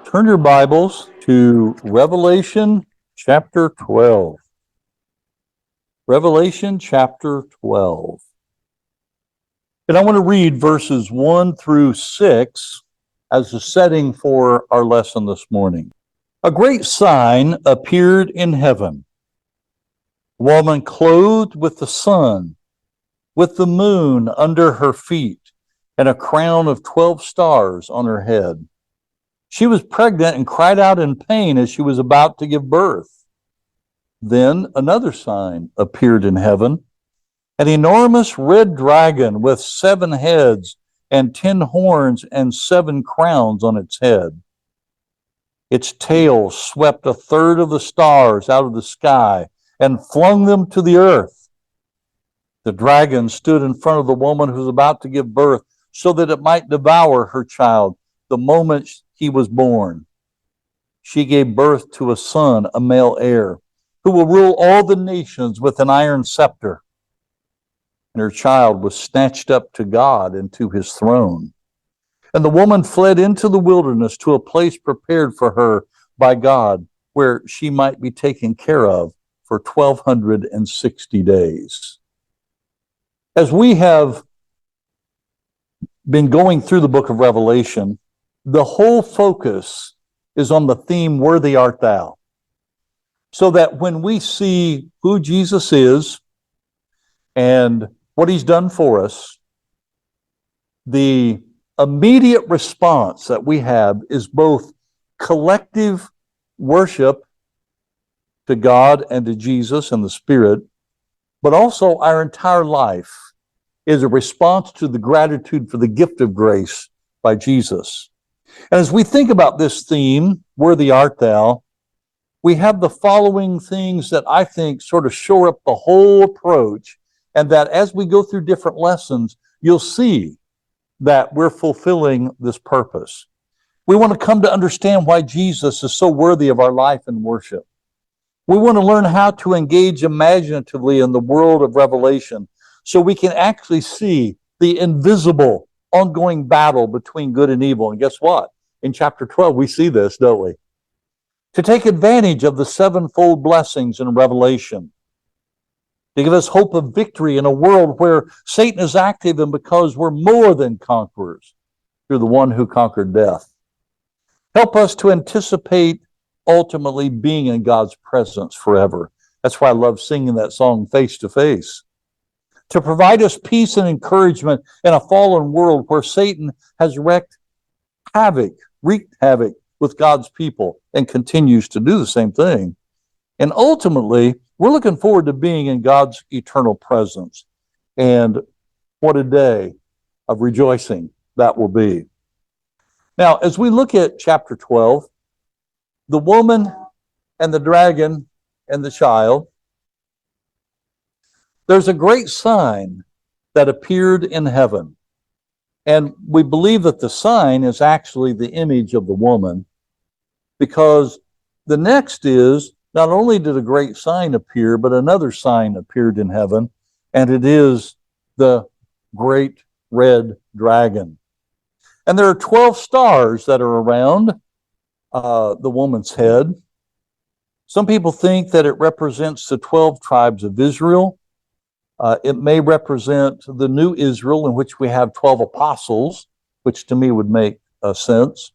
Turn your Bibles to Revelation chapter 12. Revelation chapter 12. And I want to read verses 1 through 6 as the setting for our lesson this morning. A great sign appeared in heaven. A woman clothed with the sun, with the moon under her feet, and a crown of 12 stars on her head. She was pregnant and cried out in pain as she was about to give birth. Then another sign appeared in heaven, an enormous red dragon with 7 heads and 10 horns and 7 crowns on its head. Its tail swept a third of the stars out of the sky and flung them to the earth. The dragon stood in front of the woman who was about to give birth so that it might devour her child the moment he was born. She gave birth to a son, a male heir, who will rule all the nations with an iron scepter. And her child was snatched up to God and to his throne. And the woman fled into the wilderness to a place prepared for her by God, where she might be taken care of for 1,260 days. As we have been going through the book of Revelation, the whole focus is on the theme, "Worthy art thou." So that when we see who Jesus is and what he's done for us, the immediate response that we have is both collective worship to God and to Jesus and the Spirit, but also our entire life is a response to the gratitude for the gift of grace by Jesus. And as we think about this theme, "Worthy art thou," we have the following things that I think sort of shore up the whole approach, and that as we go through different lessons, you'll see that we're fulfilling this purpose. We want to come to understand why Jesus is so worthy of our life and worship. We want to learn how to engage imaginatively in the world of Revelation so we can actually see the invisible ongoing battle between good and evil. And guess what? In chapter 12, we see this, don't we? To take advantage of the 7-fold blessings in Revelation, to give us hope of victory in a world where Satan is active, and because we're more than conquerors through the one who conquered death. Help us to anticipate ultimately being in God's presence forever. That's why I love singing that song, "Face to Face." To provide us peace and encouragement in a fallen world where Satan has wreaked havoc with God's people and continues to do the same thing. And ultimately, we're looking forward to being in God's eternal presence. And what a day of rejoicing that will be. Now, as we look at chapter 12, the woman and the dragon and the child, there's a great sign that appeared in heaven. And we believe that the sign is actually the image of the woman, because the next is, not only did a great sign appear, but another sign appeared in heaven, and it is the great red dragon. And there are 12 stars that are around the woman's head. Some people think that it represents the 12 tribes of Israel. It may represent the new Israel, in which we have 12 apostles, which to me would make sense.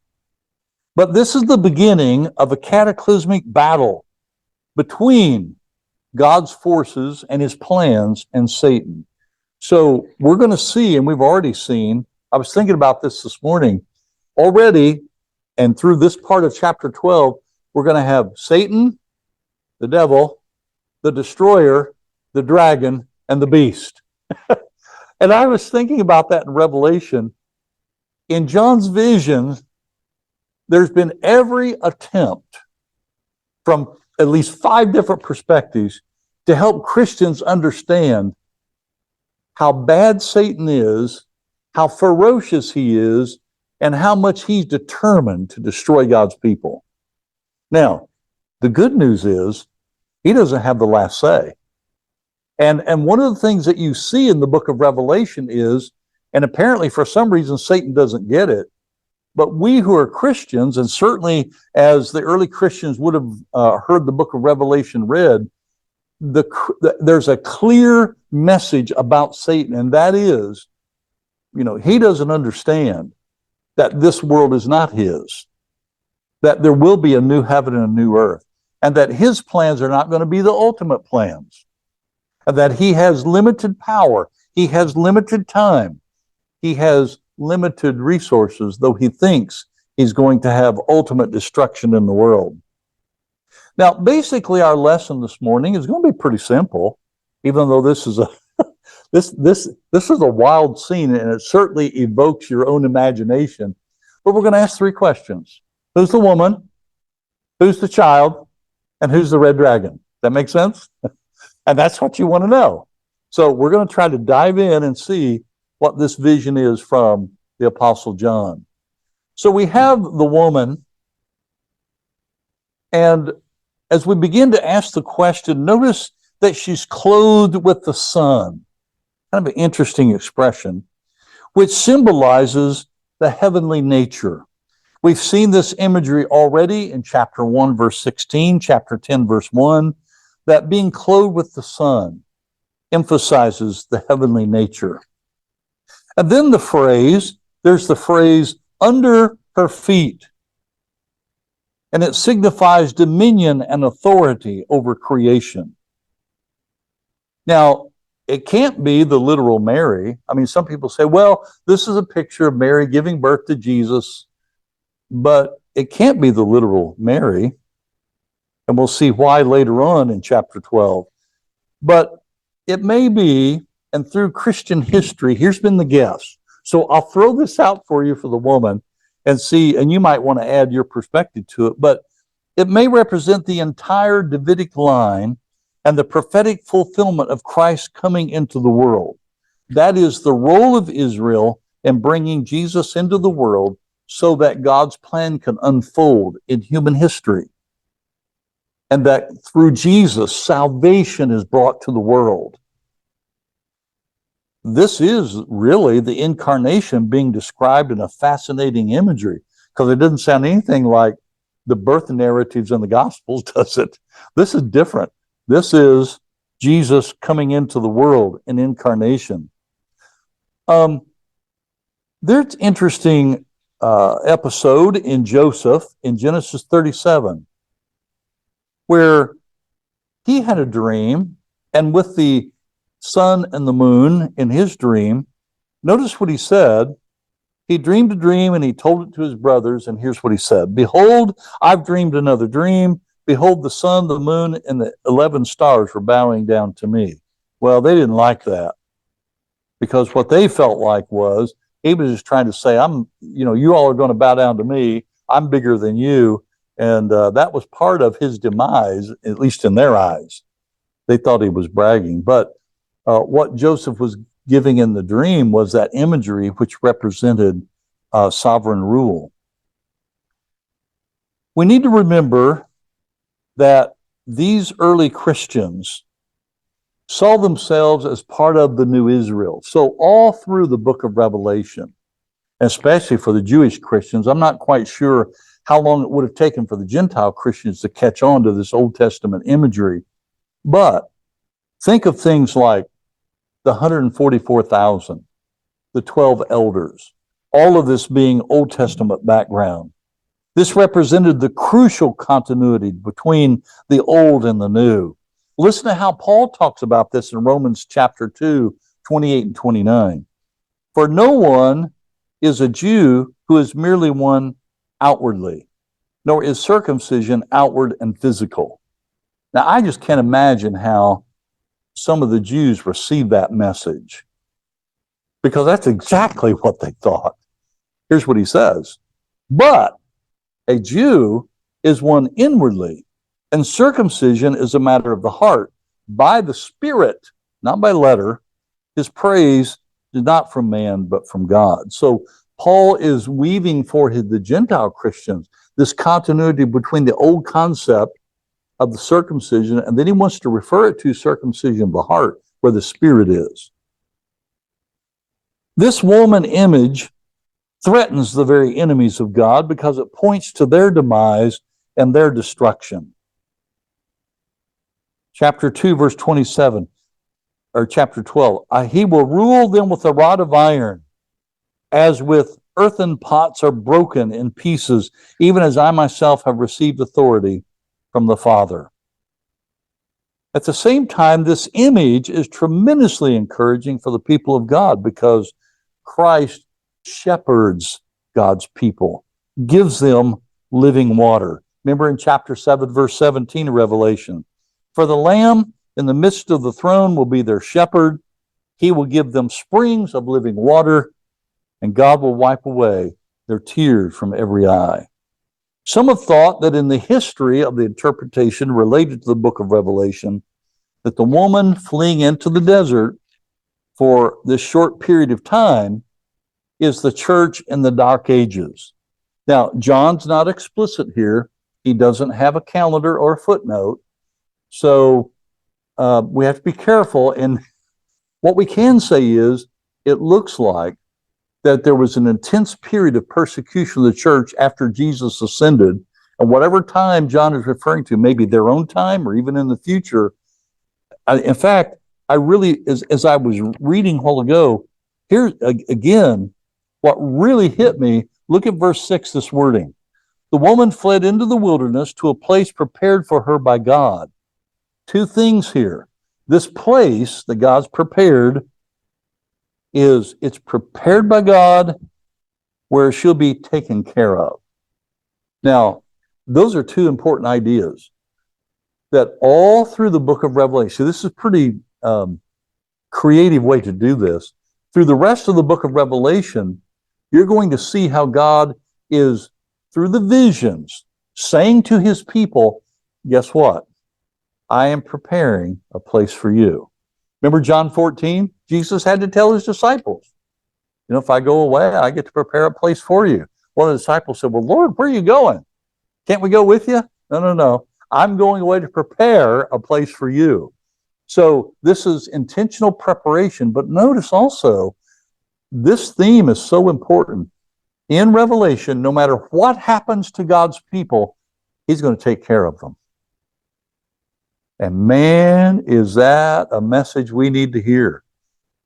But this is the beginning of a cataclysmic battle between God's forces and his plans and Satan. So we're going to see, and we've already seen, I was thinking about this morning, already, and through this part of chapter 12, we're going to have Satan, the devil, the destroyer, the dragon, and the beast. And I was thinking about that in Revelation. In John's vision, there's been every attempt from at least 5 different perspectives to help Christians understand how bad Satan is, how ferocious he is, and how much he's determined to destroy God's people. Now, the good news is he doesn't have the last say. And one of the things that you see in the book of Revelation is, and apparently for some reason Satan doesn't get it, But we who are Christians, and certainly as the early Christians would have heard the book of Revelation read, there's a clear message about Satan, and that is, he doesn't understand that this world is not his, that there will be a new heaven and a new earth, and that his plans are not going to be the ultimate plans, and that he has limited power, he has limited time, he has limited resources, though he thinks he's going to have ultimate destruction in the world. Now, basically, our lesson this morning is going to be pretty simple, even though this is a this is a wild scene, and it certainly evokes your own imagination. But we're going to ask three questions: who's the woman? Who's the child? And who's the red dragon? That makes sense? And that's what you want to know. So we're going to try to dive in and see what this vision is from the Apostle John. So we have the woman, and as we begin to ask the question, notice that she's clothed with the sun. Kind of an interesting expression, which symbolizes the heavenly nature. We've seen this imagery already in chapter 1, verse 16, chapter 10, verse 1, that being clothed with the sun emphasizes the heavenly nature. And then there's the phrase, under her feet. And it signifies dominion and authority over creation. Now, it can't be the literal Mary. I mean, some people say, well, this is a picture of Mary giving birth to Jesus, but it can't be the literal Mary. And we'll see why later on in chapter 12. But it may be, and through Christian history, here's been the guess. So I'll throw this out for you for the woman and see, and you might want to add your perspective to it, but it may represent the entire Davidic line and the prophetic fulfillment of Christ coming into the world. That is the role of Israel in bringing Jesus into the world so that God's plan can unfold in human history. And that through Jesus, salvation is brought to the world. This is really the incarnation being described in a fascinating imagery, because it doesn't sound anything like the birth narratives in the Gospels, does it? This is different. This is Jesus coming into the world in incarnation. There's an interesting episode in Joseph in Genesis 37, where he had a dream, and with the sun and the moon in his dream, notice what he said. He dreamed a dream and he told it to his brothers, and here's what he said. Behold, I've dreamed another dream. Behold, the sun, the moon, and the 11 stars were bowing down to me. Well, they didn't like that, because what they felt like was he was just trying to say, you all are going to bow down to me. I'm bigger than you. And that was part of his demise, at least in their eyes. They thought he was bragging. But what Joseph was giving in the dream was that imagery which represented sovereign rule. We need to remember that these early Christians saw themselves as part of the new Israel. So all through the book of Revelation, especially for the Jewish Christians, I'm not quite sure how long it would have taken for the Gentile Christians to catch on to this Old Testament imagery. But think of things like the 144,000, the 12 elders, all of this being Old Testament background. This represented the crucial continuity between the old and the new. Listen to how Paul talks about this in Romans chapter 2, 28 and 29. For no one is a Jew who is merely one outwardly, nor is circumcision outward and physical. Now, I just can't imagine how some of the Jews received that message, because that's exactly what they thought. Here's what he says. But a Jew is one inwardly, and circumcision is a matter of the heart, by the Spirit, not by letter. His praise is not from man, but from God. So Paul is weaving for the Gentile Christians this continuity between the old concept of the circumcision, and then he wants to refer it to circumcision of the heart, where the Spirit is. This woman image threatens the very enemies of God because it points to their demise and their destruction. Chapter 2, verse 27, or chapter 12, he will rule them with a rod of iron, as with earthen pots are broken in pieces, even as I myself have received authority from the Father. At the same time, this image is tremendously encouraging for the people of God because Christ shepherds God's people, gives them living water. Remember in chapter 7, verse 17 of Revelation, for the Lamb in the midst of the throne will be their shepherd. He will give them springs of living water, and God will wipe away their tears from every eye. Some have thought that in the history of the interpretation related to the book of Revelation, that the woman fleeing into the desert for this short period of time is the church in the Dark Ages. Now, John's not explicit here. He doesn't have a calendar or a footnote. So we have to be careful. And what we can say is it looks like that there was an intense period of persecution of the church after Jesus ascended. And whatever time John is referring to, maybe their own time or even in the future. In fact, I really, as I was reading a while ago, here again, what really hit me, look at verse 6, this wording. The woman fled into the wilderness to a place prepared for her by God. Two things here. This place that God's prepared it's prepared by God where she'll be taken care of. Now, those are two important ideas that all through the book of Revelation, this is a pretty creative way to do this. Through the rest of the book of Revelation, you're going to see how God is, through the visions, saying to his people, guess what? I am preparing a place for you. Remember John 14? Jesus had to tell his disciples, if I go away, I get to prepare a place for you. One of the disciples said, well, Lord, where are you going? Can't we go with you? No. I'm going away to prepare a place for you. So this is intentional preparation. But notice also, this theme is so important. In Revelation, no matter what happens to God's people, he's going to take care of them. And man, is that a message we need to hear.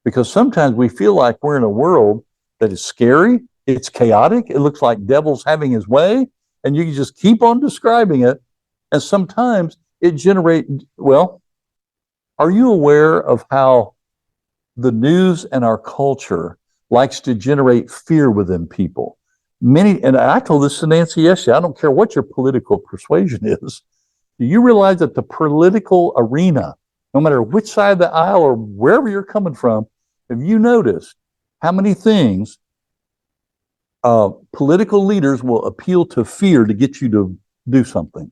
Because sometimes we feel like we're in a world that is scary, it's chaotic, it looks like devil's having his way, and you can just keep on describing it. And sometimes it generates, well, are you aware of how the news and our culture likes to generate fear within people? Many, and I told this to Nancy yesterday, I don't care what your political persuasion is. Do you realize that the political arena, no matter which side of the aisle or wherever you're coming from, have you noticed how many things political leaders will appeal to fear to get you to do something?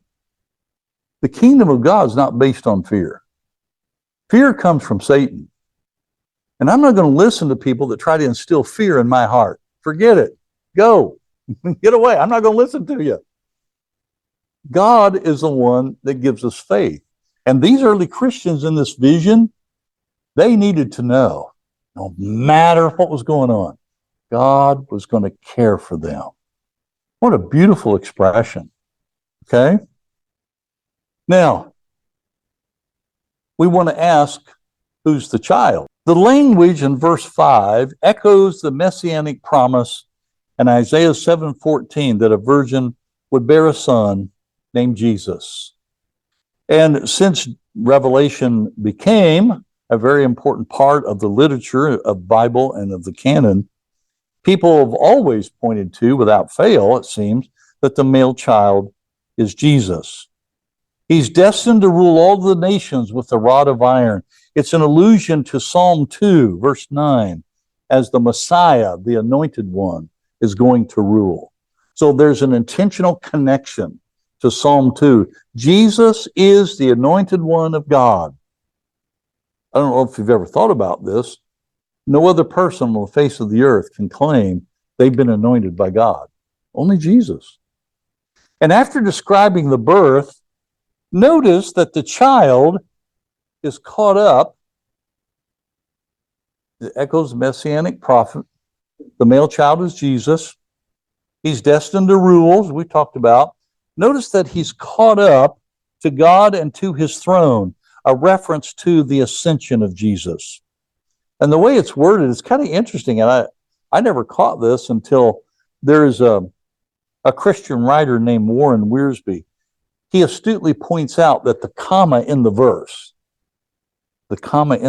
The kingdom of God is not based on fear. Fear comes from Satan. And I'm not going to listen to people that try to instill fear in my heart. Forget it. Go. Get away. I'm not going to listen to you. God is the one that gives us faith. And these early Christians in this vision, they needed to know, no matter what was going on, God was going to care for them. What a beautiful expression. Okay? Now, we want to ask, who's the child? The language in verse 5 echoes the messianic promise in Isaiah 7:14 that a virgin would bear a son named Jesus. And since Revelation became a very important part of the literature of Bible and of the canon, people have always pointed to, without fail, it seems, that the male child is Jesus. He's destined to rule all the nations with a rod of iron. It's an allusion to Psalm 2, verse 9, as the Messiah, the anointed one, is going to rule. So there's an intentional connection to Psalm 2. Jesus is the anointed one of God. I don't know if you've ever thought about this. No other person on the face of the earth can claim they've been anointed by God. Only Jesus. And after describing the birth, notice that the child is caught up. It echoes messianic prophet. The male child is Jesus. He's destined to rule, as we talked about. Notice that he's caught up to God and to his throne, a reference to the ascension of Jesus. And the way it's worded is kind of interesting, and I never caught this until there's a Christian writer named Warren Wiersbe. He astutely points out that the comma in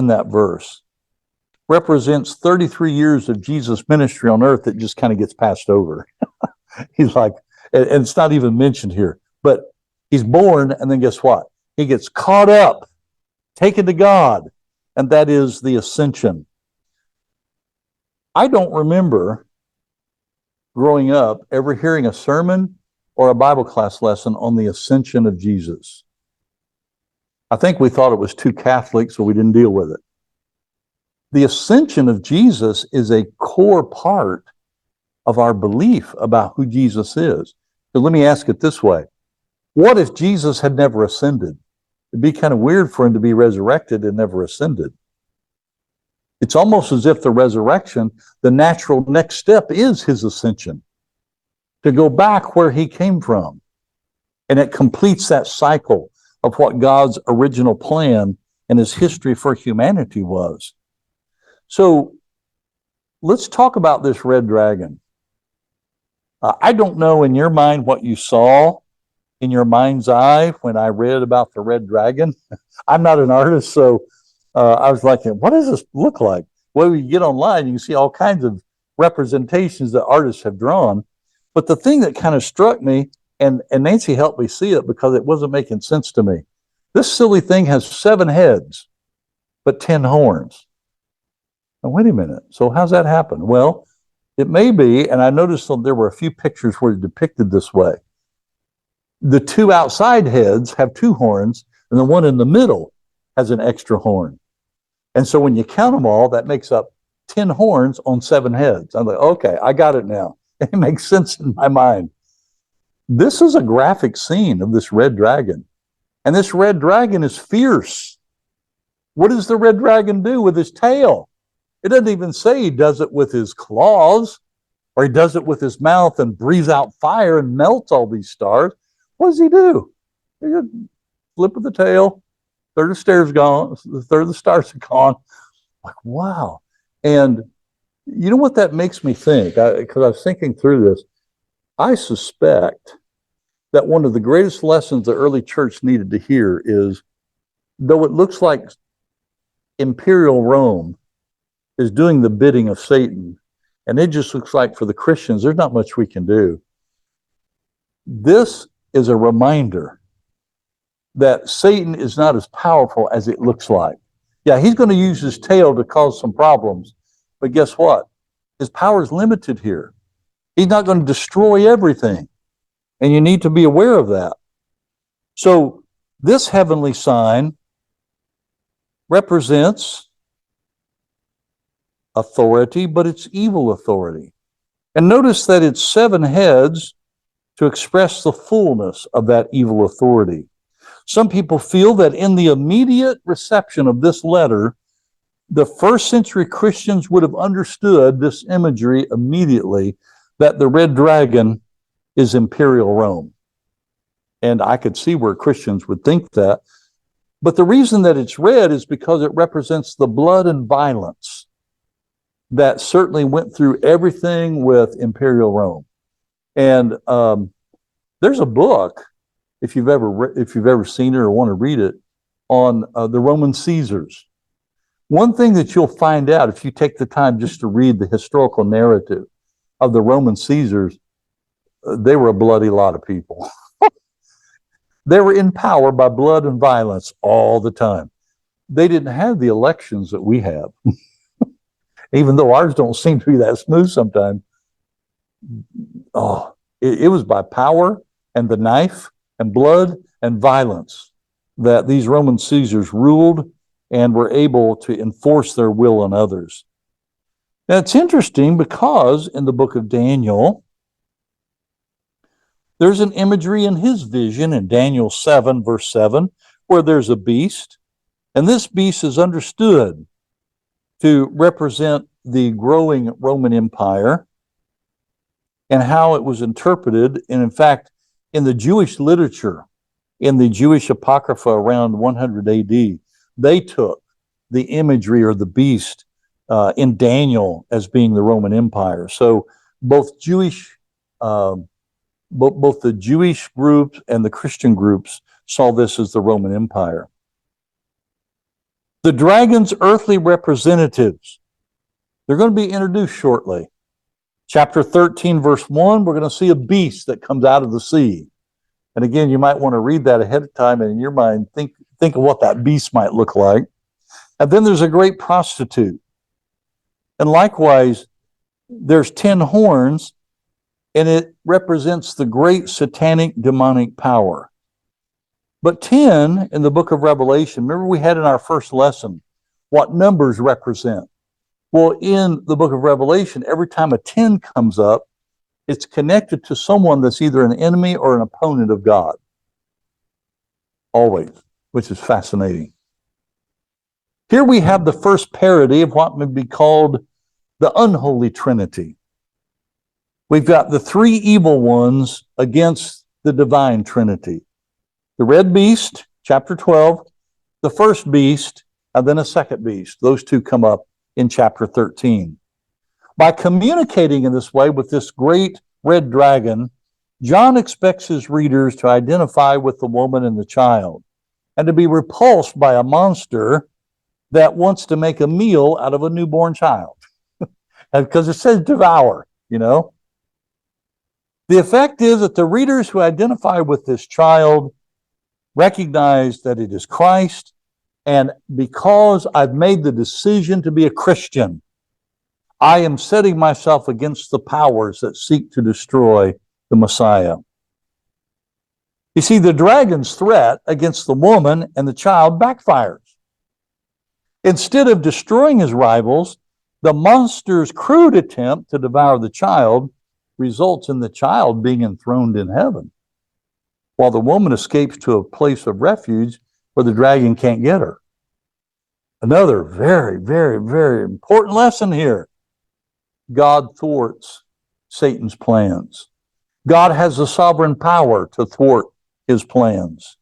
that verse, represents 33 years of Jesus' ministry on earth that just kind of gets passed over. He's like, and it's not even mentioned here, but he's born, and then guess what? He gets caught up, taken to God, and that is the ascension. I don't remember growing up ever hearing a sermon or a Bible class lesson on the ascension of Jesus. I think we thought it was too Catholic, so we didn't deal with it. The ascension of Jesus is a core part of our belief about who Jesus is. So let me ask it this way. What if Jesus had never ascended? It'd be kind of weird for him to be resurrected and never ascended. It's almost as if the resurrection, the natural next step is his ascension, to go back where he came from. And it completes that cycle of what God's original plan and his history for humanity was. So let's talk about this red dragon. I don't know in your mind what you saw in your mind's eye when I read about the red dragon. I'm not an artist, so I was like, what does this look like? Well, you get online, you can see all kinds of representations that artists have drawn. But the thing that kind of struck me, and Nancy helped me see it because it wasn't making sense to me. This silly thing has 7 heads, but 10 horns. Now, wait a minute. So how's that happen? Well, it may be, and I noticed that there were a few pictures where it's depicted this way. The 2 outside heads have 2 horns, and the one in the middle has an extra horn. And so when you count them all, that makes up 10 horns on 7 heads. I'm like, okay, I got it now. It makes sense in my mind. This is a graphic scene of this red dragon. And this red dragon is fierce. What does the red dragon do with his tail? It doesn't even say he does it with his claws, or he does it with his mouth and breathes out fire and melts all these stars. What does he do? He just flip of the tail, third of the stars gone, the third of the stars are gone. Like, wow. And you know what that makes me think? Because I was thinking through this. I suspect that one of the greatest lessons the early church needed to hear is, though it looks like imperial Rome is doing the bidding of Satan, and it just looks like for the Christians, there's not much we can do. This is a reminder that Satan is not as powerful as it looks like. Yeah, he's going to use his tail to cause some problems, but guess what? His power is limited here. He's not going to destroy everything, and you need to be aware of that. So this heavenly sign represents authority, but it's evil authority. And notice that it's 7 heads to express the fullness of that evil authority. Some people feel that in the immediate reception of this letter, the first century Christians would have understood this imagery immediately, that the red dragon is imperial Rome. And I could see where Christians would think that. But the reason that it's red is because it represents the blood and violence that certainly went through everything with imperial Rome. And there's a book, if you've ever seen it or want to read it, on the Roman Caesars. One thing that you'll find out if you take the time just to read the historical narrative of the Roman Caesars, they were a bloody lot of people. They were in power by blood and violence all the time. They didn't have the elections that we have. Even though ours don't seem to be that smooth sometimes. Oh, it was by power and the knife and blood and violence that these Roman Caesars ruled and were able to enforce their will on others. Now, it's interesting because in the book of Daniel, there's an imagery in his vision in Daniel 7, verse 7, where there's a beast, and this beast is understood to represent the growing Roman Empire and how it was interpreted. And in fact, in the Jewish literature, in the Jewish Apocrypha around 100 AD, they took the imagery or the beast in Daniel as being the Roman Empire. So both both the Jewish groups and the Christian groups saw this as the Roman Empire. The dragon's earthly representatives, they're going to be introduced shortly. Chapter 13, verse 1, we're going to see a beast that comes out of the sea. And again, you might want to read that ahead of time and in your mind, think of what that beast might look like. And then there's a great prostitute. And likewise, there's 10 horns, and it represents the great satanic demonic power. But 10 in the book of Revelation, remember we had in our first lesson what numbers represent. Well, in the book of Revelation, every time a 10 comes up, it's connected to someone that's either an enemy or an opponent of God. Always, which is fascinating. Here we have the first parody of what may be called the unholy trinity. We've got the three evil ones against the divine trinity. The red beast, chapter 12, the first beast, and then a second beast. Those two come up in chapter 13. By communicating in this way with this great red dragon, John expects his readers to identify with the woman and the child and to be repulsed by a monster that wants to make a meal out of a newborn child. Because it says devour, you know. The effect is that the readers who identify with this child recognize that it is Christ, and because I've made the decision to be a Christian, I am setting myself against the powers that seek to destroy the Messiah. You see, the dragon's threat against the woman and the child backfires. Instead of destroying his rivals, the monster's crude attempt to devour the child results in the child being enthroned in heaven, while the woman escapes to a place of refuge where the dragon can't get her. Another very, very, very important lesson here. God thwarts Satan's plans. God has the sovereign power to thwart his plans.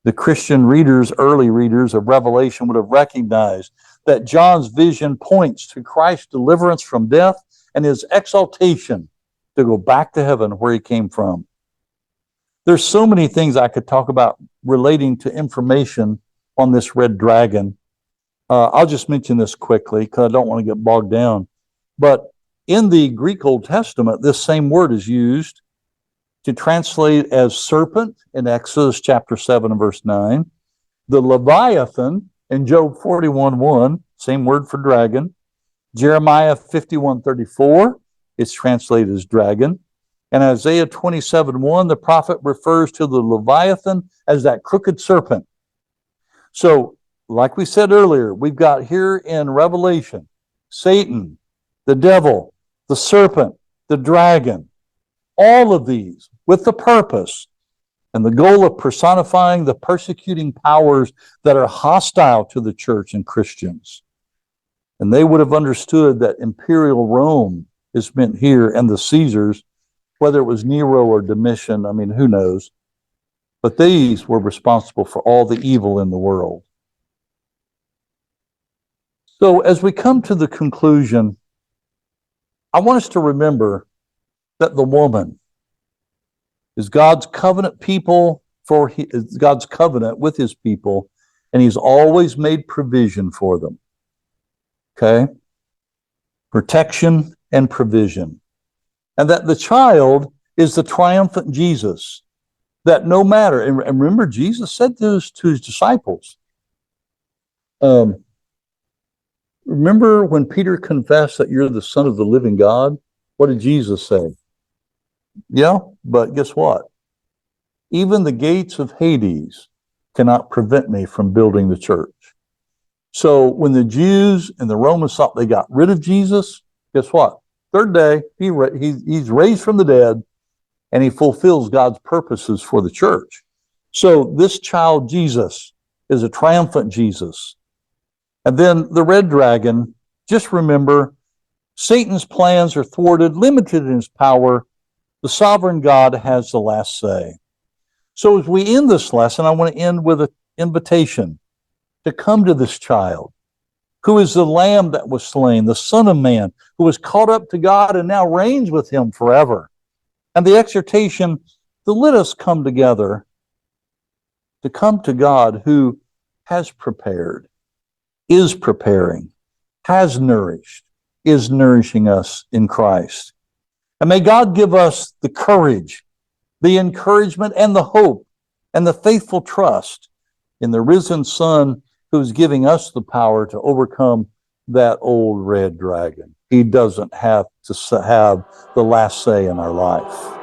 The Christian readers, early readers of Revelation, would have recognized that John's vision points to Christ's deliverance from death and his exaltation to go back to heaven where he came from. There's so many things I could talk about relating to information on this red dragon. I'll just mention this quickly because I don't want to get bogged down. But in the Greek Old Testament, this same word is used to translate as serpent in Exodus chapter 7 and verse 9. The Leviathan in Job 41:1, same word for dragon. Jeremiah 51:34, it's translated as dragon. And Isaiah 27:1, the prophet refers to the Leviathan as that crooked serpent. So, like we said earlier, we've got here in Revelation, Satan, the devil, the serpent, the dragon, all of these with the purpose and the goal of personifying the persecuting powers that are hostile to the church and Christians. And they would have understood that imperial Rome is meant here, and the Caesars, whether it was Nero or Domitian, I mean, who knows? But these were responsible for all the evil in the world. So as we come to the conclusion, I want us to remember that the woman is God's covenant people God's covenant with his people, and he's always made provision for them. Okay? Protection and provision. And that the child is the triumphant Jesus. That no matter, and remember, Jesus said this to his disciples. Remember when Peter confessed that you're the Son of the living God? What did Jesus say? Yeah, but guess what? Even the gates of Hades cannot prevent me from building the church. So when the Jews and the Romans thought they got rid of Jesus, guess what? Third day, he's raised from the dead, and he fulfills God's purposes for the church. So this child Jesus is a triumphant Jesus. And then the red dragon, Just remember, Satan's plans are thwarted, limited in his power. The sovereign God has the last say. So as we end this lesson, I want to end with an invitation to come to this child, who is the Lamb that was slain, the Son of Man, who was caught up to God and now reigns with him forever. And the exhortation to let us come together, to come to God who has prepared, is preparing, has nourished, is nourishing us in Christ. And may God give us the courage, the encouragement, and the hope, and the faithful trust in the risen Son who's giving us the power to overcome that old red dragon. He doesn't have to have the last say in our life.